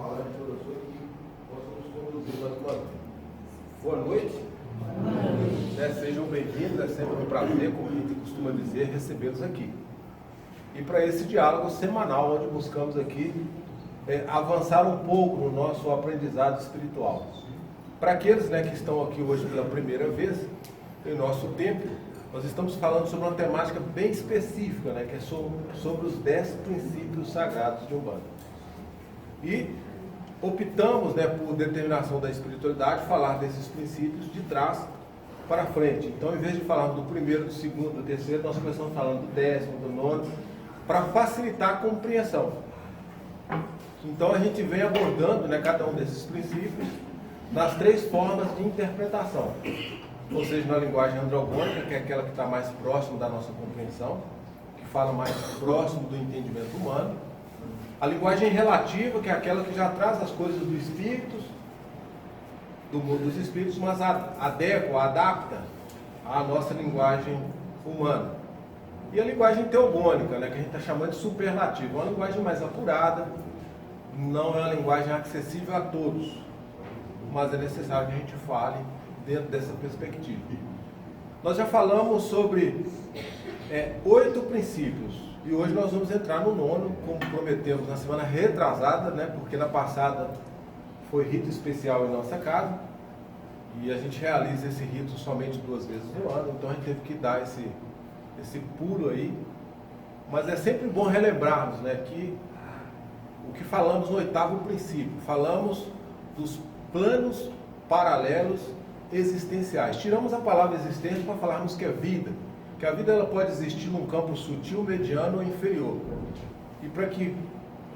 palavra de professor que possamos conduzir mais uma vez. Boa noite. Sejam bem-vindos, é sempre um prazer, como a gente costuma dizer, recebê-los aqui. E para esse diálogo semanal, onde buscamos aqui avançar um pouco no nosso aprendizado espiritual. Para aqueles que estão aqui hoje pela primeira vez, em nosso templo, nós estamos falando sobre uma temática bem específica, que é sobre os 10 princípios sagrados de Umbanda. E optamos, por determinação da espiritualidade, falar desses princípios de trás para frente. Então, em vez de falar do primeiro, do segundo, do terceiro, nós começamos falando do 10º, do 9º, para facilitar a compreensão. Então, a gente vem abordando cada um desses princípios nas 3 formas de interpretação. Ou seja, na linguagem androgônica, que é aquela que está mais próxima da nossa compreensão, que fala mais próximo do entendimento humano. A linguagem relativa, que é aquela que já traz as coisas do espírito, do mundo dos espíritos, mas adapta à nossa linguagem humana. E a linguagem teogônica, que a gente está chamando de superlativa, uma linguagem mais apurada, não é uma linguagem acessível a todos, mas é necessário que a gente fale dentro dessa perspectiva. Nós já falamos sobre 8 princípios, e hoje nós vamos entrar no 9º, como prometemos na semana retrasada, porque na passada foi rito especial em nossa casa, e a gente realiza esse rito somente 2 vezes no ano, então a gente teve que dar esse pulo aí. Mas é sempre bom relembrarmos que o que falamos no 8º princípio, falamos dos planos paralelos existenciais. Tiramos a palavra existência para falarmos que é vida, que a vida ela pode existir num campo sutil, mediano ou inferior. E para que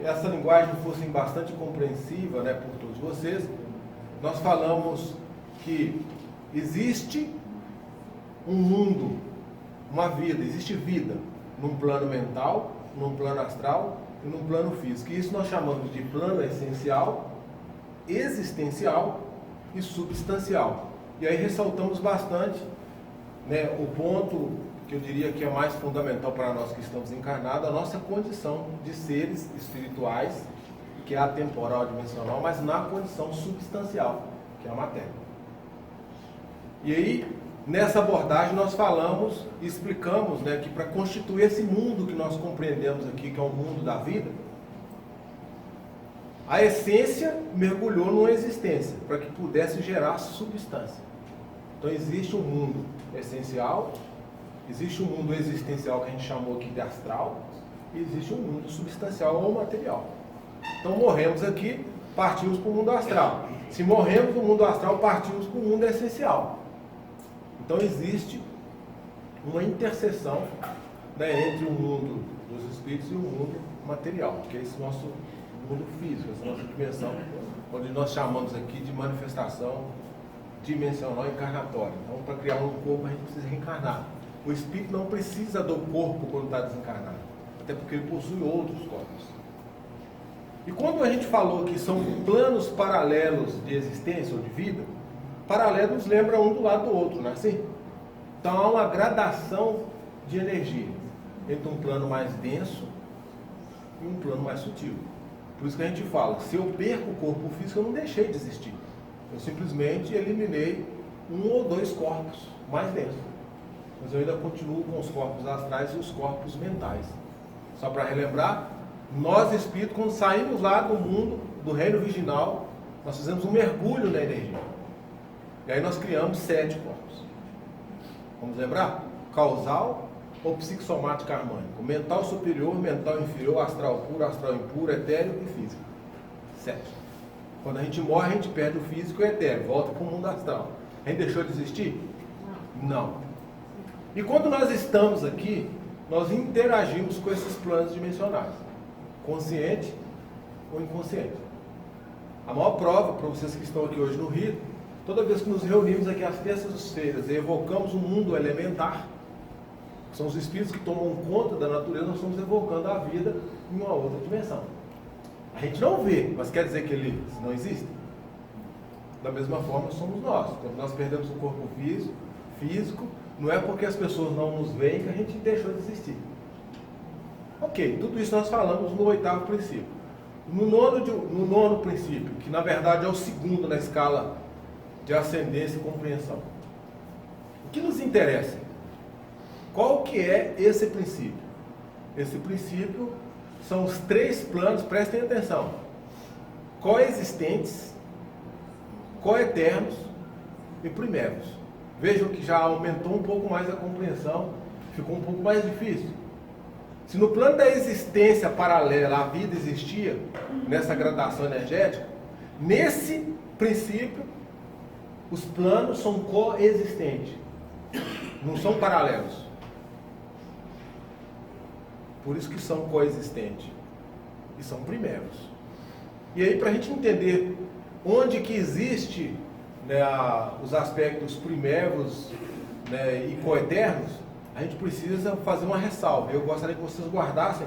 essa linguagem fosse bastante compreensiva por todos vocês, nós falamos que existe um mundo, uma vida, existe vida num plano mental, num plano astral e num plano físico. E isso nós chamamos de plano essencial, existencial e substancial. E aí ressaltamos bastante o ponto que eu diria que é mais fundamental para nós que estamos encarnados, a nossa condição de seres espirituais, que é atemporal, dimensional, mas na condição substancial, que é a matéria. E aí, nessa abordagem, nós falamos e explicamos que para constituir esse mundo que nós compreendemos aqui, que é o mundo da vida, a essência mergulhou numa existência, para que pudesse gerar substância. Então existe um mundo essencial, existe um mundo existencial que a gente chamou aqui de astral, e existe um mundo substancial ou material. Então morremos aqui, partimos para o mundo astral. Se morremos no mundo astral, partimos para o mundo essencial. Então existe uma interseção entre o mundo dos espíritos e o mundo material, que é esse nosso mundo físico, essa nossa dimensão, onde nós chamamos aqui de manifestação dimensional encarnatória. Então, para criar um corpo, a gente precisa reencarnar. O espírito não precisa do corpo quando está desencarnado, até porque ele possui outros corpos. E quando a gente falou que são planos paralelos de existência ou de vida, paralelos lembra um do lado do outro, não é assim? Então há uma gradação de energia entre um plano mais denso e um plano mais sutil. Por isso que a gente fala, se eu perco o corpo físico, eu não deixei de existir. Eu simplesmente eliminei 1 ou 2 corpos mais densos. Mas eu ainda continuo com os corpos astrais e os corpos mentais. Só para relembrar, nós espíritos, quando saímos lá do mundo, do reino virginal, nós fizemos um mergulho na energia. E aí nós criamos 7 corpos. Vamos lembrar? Causal ou psicossomático harmônico. Mental superior, mental inferior, astral puro, astral impuro, etéreo e físico. 7. Quando a gente morre, a gente perde o físico e o etéreo, volta para o mundo astral. A gente deixou de existir? Não. E quando nós estamos aqui, nós interagimos com esses planos dimensionais. Consciente ou inconsciente. A maior prova, para vocês que estão aqui hoje no Rio, toda vez que nos reunimos aqui às terças-feiras e evocamos o mundo elementar, que são os espíritos que tomam conta da natureza, nós estamos evocando a vida em uma outra dimensão. A gente não vê, mas quer dizer que eles não existem? Da mesma forma somos nós. Quando nós perdemos o corpo físico, não é porque as pessoas não nos veem que a gente deixou de existir. Ok, tudo isso nós falamos no 8º princípio. No nono princípio, que na verdade é o segundo na escala de ascendência e compreensão. O que nos interessa? Qual que é esse princípio? Esse princípio são os 3 planos, prestem atenção: coexistentes, coeternos e primeiros. Vejam que já aumentou um pouco mais a compreensão, ficou um pouco mais difícil. Se no plano da existência paralela a vida existia, nessa gradação energética, nesse princípio, os planos são coexistentes, não são paralelos. Por isso que são coexistentes e são primeiros. E aí, para a gente entender onde que existe, né, os aspectos primeiros, né, e coeternos, a gente precisa fazer uma ressalva. Eu gostaria que vocês guardassem,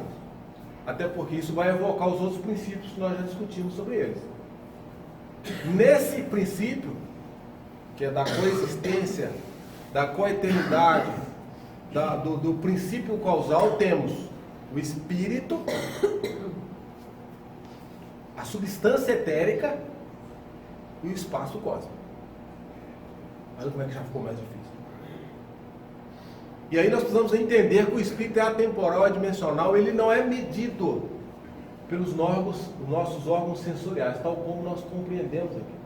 até porque isso vai evocar os outros princípios que nós já discutimos sobre eles. Nesse princípio, que é da coexistência, da coeternidade, do princípio causal, temos o espírito, a substância etérica e o espaço cósmico. Olha como é que já ficou mais difícil. E aí nós precisamos entender que o espírito é atemporal, adimensional, ele não é medido pelos nossos órgãos sensoriais, tal como nós compreendemos aqui.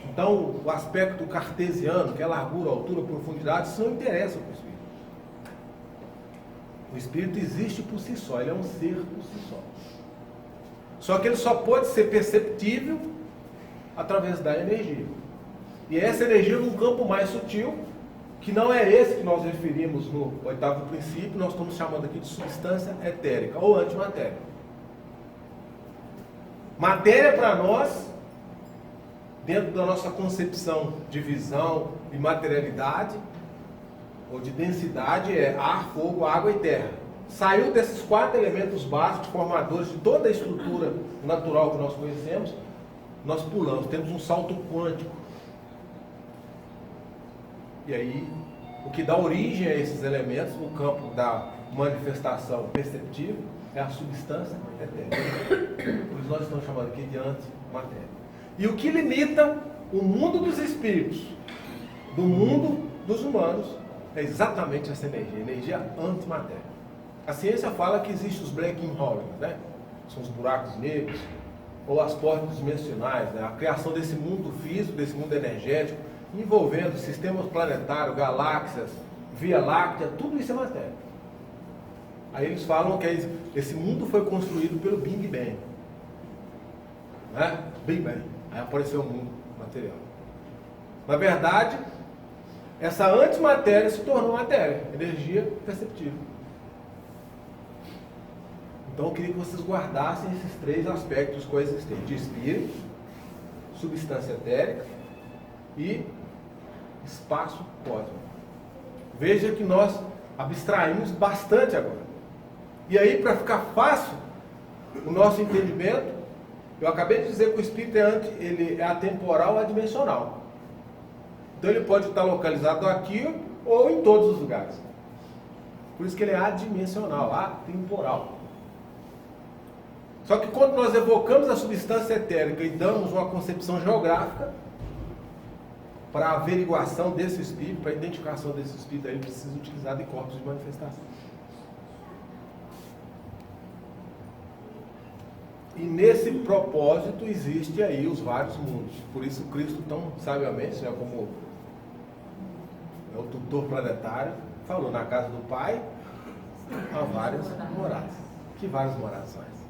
Então, o aspecto cartesiano, que é largura, altura, profundidade, isso não interessa para o espírito. O espírito existe por si só, ele é um ser por si só. Só que ele só pode ser perceptível através da energia. E essa energia num campo mais sutil, que não é esse que nós referimos no 8º princípio, nós estamos chamando aqui de substância etérica ou antimatéria. Matéria para nós, dentro da nossa concepção de visão e materialidade, ou de densidade, é ar, fogo, água e terra. Saiu desses 4 elementos básicos, formadores de toda a estrutura natural que nós conhecemos, nós pulamos, temos um salto quântico. E aí, o que dá origem a esses elementos, no campo da manifestação perceptível, é a substância etérica. Por isso nós estamos chamando aqui de antimatéria. E o que limita o mundo dos espíritos do mundo dos humanos é exatamente essa energia antimatéria. A ciência fala que existem os black holes, né? São os buracos negros, ou as portas dimensionais, né? A criação desse mundo físico, desse mundo energético, envolvendo sistemas planetários, galáxias, Via Láctea, tudo isso é matéria. Aí eles falam que esse mundo foi construído pelo Big Bang, né? Big Bang. Aí apareceu o mundo material. Na verdade, essa antimatéria se tornou matéria, energia perceptível. Então eu queria que vocês guardassem esses 3 aspectos coexistentes: de espírito, substância etérica e espaço cósmico. Veja que nós abstraímos bastante agora. E aí, para ficar fácil o nosso entendimento, eu acabei de dizer que o espírito ele é atemporal, adimensional. Então ele pode estar localizado aqui ou em todos os lugares. Por isso que ele é adimensional, atemporal. Só que quando nós evocamos a substância etérica e damos uma concepção geográfica, para a averiguação desse espírito, para a identificação desse espírito, aí precisa utilizar de corpos de manifestação. E nesse propósito existe aí os vários mundos. Por isso Cristo tão sabiamente, né, como é o tutor planetário, falou: na casa do Pai há várias moradas. Que várias moradas são essas?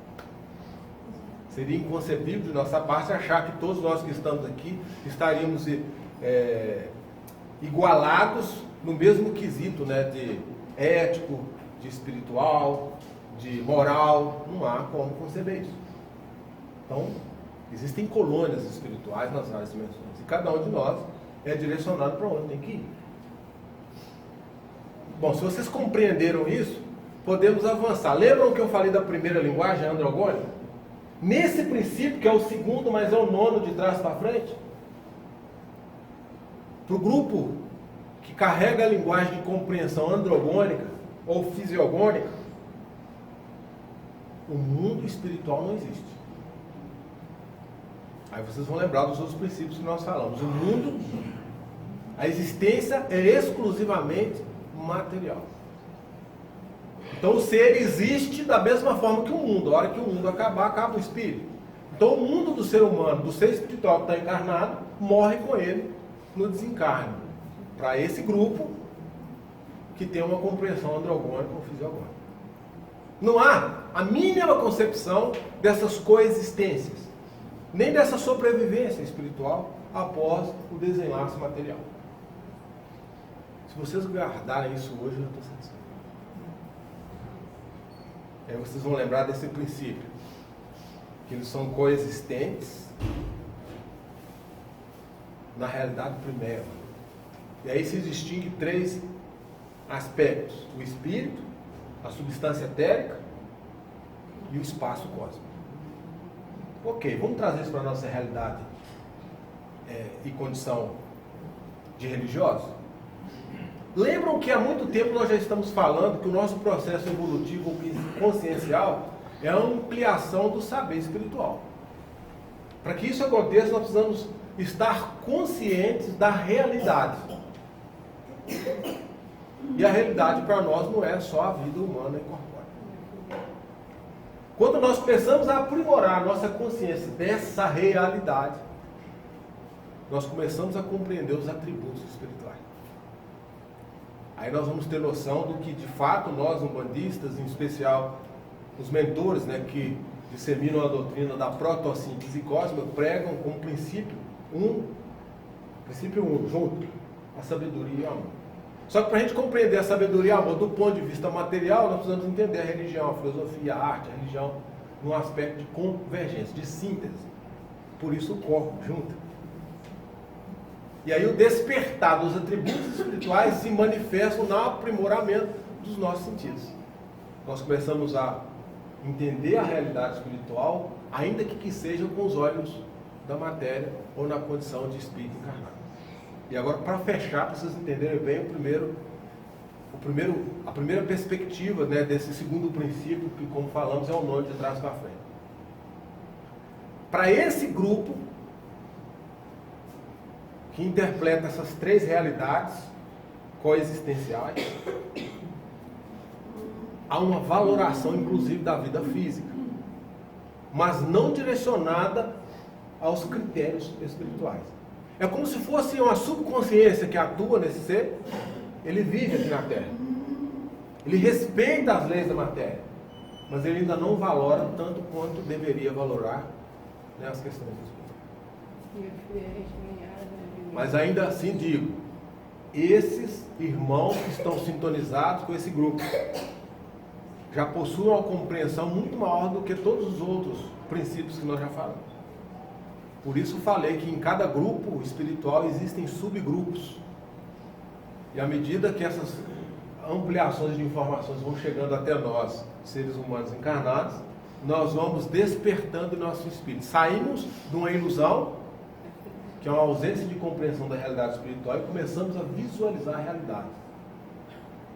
Seria inconcebível de nossa parte achar que todos nós que estamos aqui estaríamos igualados no mesmo quesito, né, de ético, de espiritual, de moral. Não há como conceber isso. Então, existem colônias espirituais nas várias dimensões, e cada um de nós é direcionado para onde tem que ir. Bom, se vocês compreenderam isso, podemos avançar. Lembram que eu falei da primeira linguagem androgônica? Nesse princípio, que é o segundo, mas é o nono de trás para frente, para o grupo que carrega a linguagem de compreensão androgônica ou fisiogônica, o mundo espiritual não existe. Aí vocês vão lembrar dos outros princípios que nós falamos. O mundo, a existência é exclusivamente material. Então o ser existe da mesma forma que o mundo. A hora que o mundo acabar, acaba o espírito. Então o mundo do ser humano, do ser espiritual que está encarnado, morre com ele no desencarne. Para esse grupo que tem uma compreensão androgônica ou fisiogônica. Não há a mínima concepção dessas coexistências, nem dessa sobrevivência espiritual após o desenlace material. Se vocês guardarem isso hoje, eu estou satisfeito. Aí vocês vão lembrar desse princípio, que eles são coexistentes na realidade primeira. E aí se distingue 3 aspectos: o espírito, a substância etérica e o espaço cósmico. Ok, vamos trazer isso para a nossa realidade e condição de religiosos? Lembram que há muito tempo nós já estamos falando que o nosso processo evolutivo consciencial é a ampliação do saber espiritual. Para que isso aconteça, nós precisamos estar conscientes da realidade. E a realidade para nós não é só a vida humana e corpórea. Quando nós começamos a aprimorar a nossa consciência dessa realidade, nós começamos a compreender os atributos espirituais. Aí nós vamos ter noção do que de fato nós, umbandistas, em especial os mentores, né, que disseminam a doutrina da protossíntese cósmica, pregam como princípio um, junto, a sabedoria e o amor. Só que para a gente compreender a sabedoria e o amor do ponto de vista material, nós precisamos entender a religião, a filosofia, a arte, a religião, num aspecto de convergência, de síntese. Por isso o corpo junta. E aí o despertar dos atributos espirituais se manifestam no aprimoramento dos nossos sentidos. Nós começamos a entender a realidade espiritual, ainda que seja com os olhos da matéria ou na condição de espírito encarnado. E agora, para fechar, para vocês entenderem bem a primeira perspectiva, né, desse segundo princípio, que, como falamos, é o nome de trás para frente. Para esse grupo que interpreta essas 3 realidades coexistenciais, há uma valoração, inclusive, da vida física, mas não direcionada aos critérios espirituais. É como se fosse uma subconsciência que atua nesse ser. Ele vive aqui na Terra. Ele respeita as leis da matéria, mas ele ainda não valora tanto quanto deveria valorar, né, as questões espirituais. Mas ainda assim digo, esses irmãos que estão sintonizados com esse grupo já possuem uma compreensão muito maior do que todos os outros princípios que nós já falamos. Por isso falei que em cada grupo espiritual existem subgrupos. E à medida que essas ampliações de informações vão chegando até nós, seres humanos encarnados, nós vamos despertando nosso espírito. Saímos de uma ilusão, que é uma ausência de compreensão da realidade espiritual, e começamos a visualizar a realidade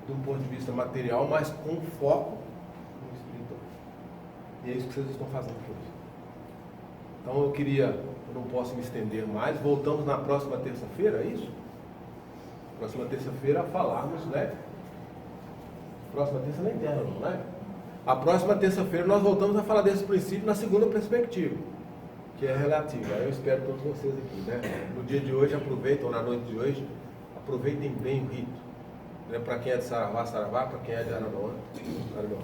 de um ponto de vista material, mas com foco no espiritual. E é isso que vocês estão fazendo aqui hoje. Então eu não posso me estender mais. Voltamos na próxima terça-feira, é isso? Próxima terça-feira a falarmos, né? Próxima terça não é interna, não, né? A próxima terça-feira nós voltamos a falar desse princípio na segunda perspectiva, que é relativa. Eu espero todos vocês aqui, né? No dia de hoje, aproveitem, ou na noite de hoje, aproveitem bem o rito. Né? Para quem é de Saravá, Saravá, para quem é de Aranoa, Aranoa.